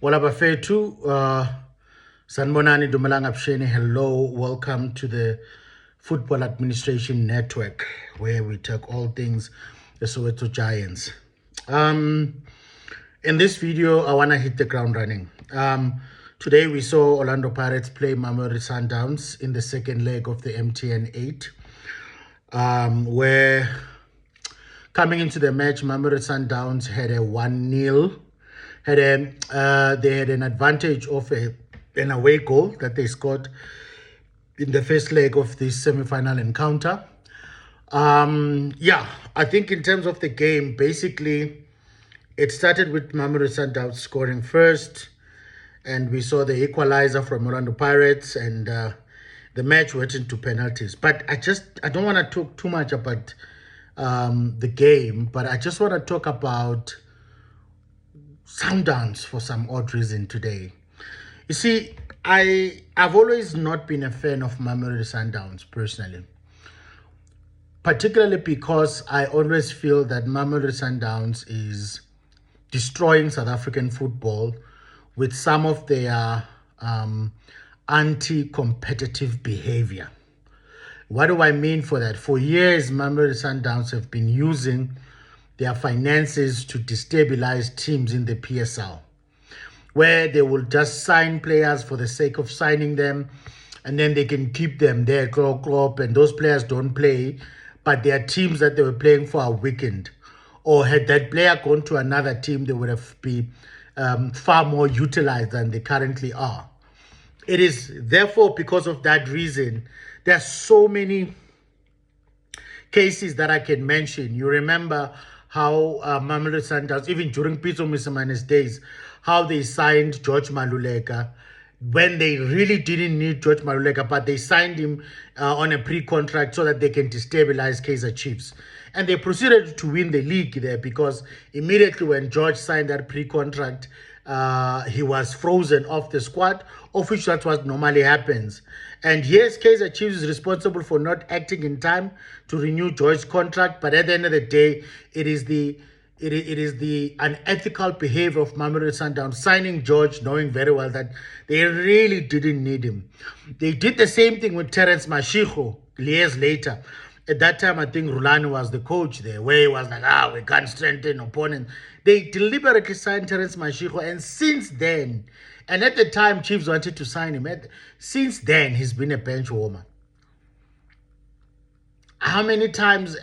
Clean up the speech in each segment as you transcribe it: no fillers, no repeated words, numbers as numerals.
Wala bafethu, sanibonani dumelang absheni. Hello, welcome to the Football Administration Network, where we talk all things the Soweto Giants. In this video, I want to hit the ground running. Today we saw Orlando Pirates play Mamelodi Sundowns in the second leg of the MTN8, where coming into the match, Mamelodi Sundowns had a 1-0. They had an advantage of an away goal that they scored in the first leg of this semi-final encounter. I think in terms of the game, basically, it started with Mamelodi Sundowns scoring first, and we saw the equalizer from Orlando Pirates, and the match went into penalties. But I don't want to talk too much about the game, but I just want to talk about Sundowns for some odd reason today. You see, I've always not been a fan of Mamelodi Sundowns personally, particularly because I always feel that Mamelodi Sundowns is destroying South African football with some of their anti-competitive behavior. What do I mean for that? For years, Mamelodi Sundowns have been using their finances to destabilize teams in the PSL, where they will just sign players for the sake of signing them, and then they can keep them there, club, and those players don't play, but their teams that they were playing for are weakened. Or had that player gone to another team, they would have been far more utilized than they currently are. It is therefore because of that reason, there are so many cases that I can mention. You remember how Mamelodi Sundowns, even during Pitso Mosimhane's days, how they signed George Maluleka when they really didn't need George Maluleka, but they signed him on a pre-contract so that they can destabilize Kaizer Chiefs. And they proceeded to win the league there because immediately when George signed that pre-contract, he was frozen off the squad, of which that's what normally happens. And yes, Kaizer Chiefs is responsible for not acting in time to renew George's contract, but at the end of the day, it is the unethical behavior of Mamelodi Sundowns signing George, knowing very well that they really didn't need him. They did the same thing with Terence Mashiko years later. At that time, I think Rulani was the coach there, where he was like, we can't strengthen opponents. They deliberately signed Terence Mashiko, and since then, and at the time, Chiefs wanted to sign him. Since then, he's been a bench warmer. How many times,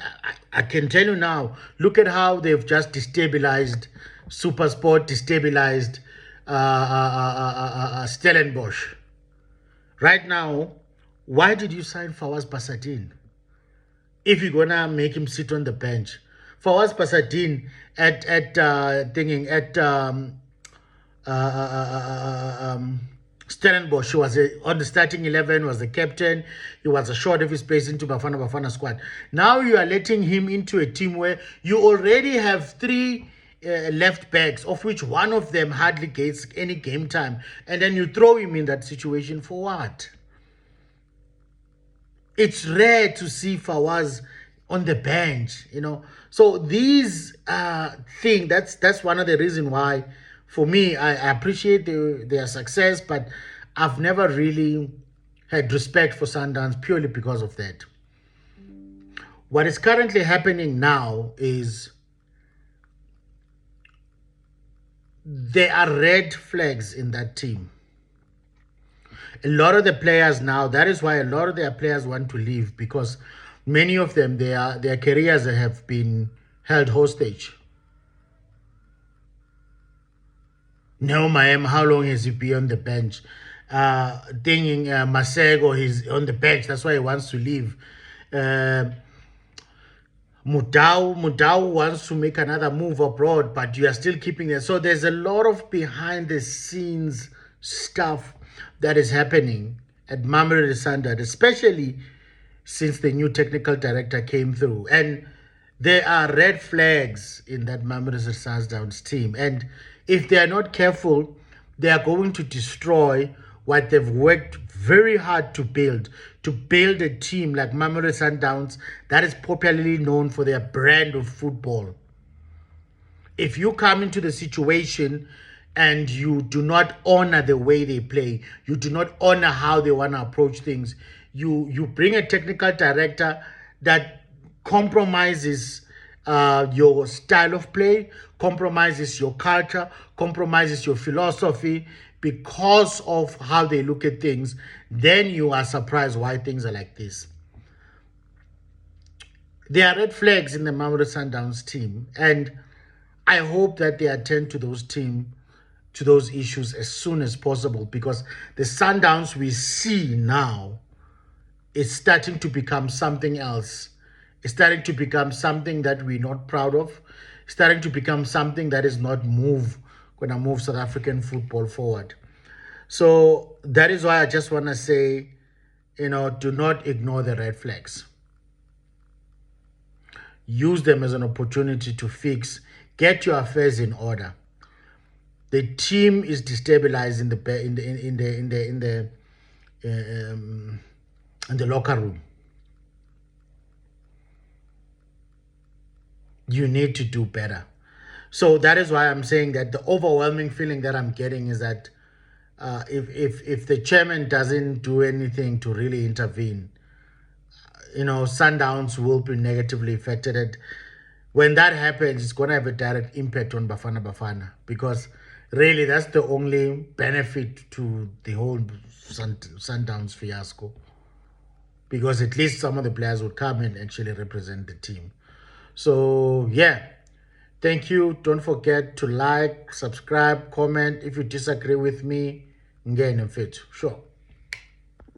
I can tell you now, look at how they've just destabilized SuperSport, destabilized Stellenbosch. Right now, why did you sign Fawaz Basadin if you're going to make him sit on the bench? Fawaz Basadin at Stellenbosch, he was on the starting 11, was the captain. He was assured of his place into Bafana squad. Now you are letting him into a team where you already have three left backs, of which one of them hardly gets any game time, and then you throw him in that situation for what? It's rare to see Fawaz on the bench, So these things, that's one of the reasons why, for me, I appreciate their success, but I've never really had respect for Sundowns purely because of that. What is currently happening now is there are red flags in that team. A lot of the players now, that is why a lot of their players want to leave, because many of them, their careers have been held hostage. No, how long has he been on the bench? Masego, he's on the bench. That's why he wants to leave. Mudau wants to make another move abroad, but you are still keeping it. So there's a lot of behind the scenes stuff that is happening at Mamelodi Sundowns, especially since the new technical director came through. And there are red flags in that Mamelodi Sundowns team. And if they are not careful, they are going to destroy what they've worked very hard to build a team like Mamelodi Sundowns that is popularly known for their brand of football. If you come into the situation and you do not honor the way they play, you do not honor how they want to approach things, you bring a technical director that compromises your style of play, compromises your culture, compromises your philosophy because of how they look at things, then you are surprised why things are like this. There are red flags in the Mamelodi Sundowns team, and I hope that they attend to those issues as soon as possible, because the Sundowns we see now is starting to become something else. It's starting to become something that we're not proud of. It's starting to become something that is not gonna move South African football forward. So that is why I just want to say, do not ignore the red flags. Use them as an opportunity to fix, get your affairs in order. The team is destabilized in the locker room. You need to do better. So that is why I'm saying that the overwhelming feeling that I'm getting is that if the chairman doesn't do anything to really intervene, Sundowns will be negatively affected. When that happens, it's going to have a direct impact on Bafana Bafana, because really that's the only benefit to the whole Sundowns fiasco, because at least some of the players would come and actually represent the team. So yeah, thank you. Don't forget to like, subscribe, comment. If you disagree with me, ngene mfethu. Sure.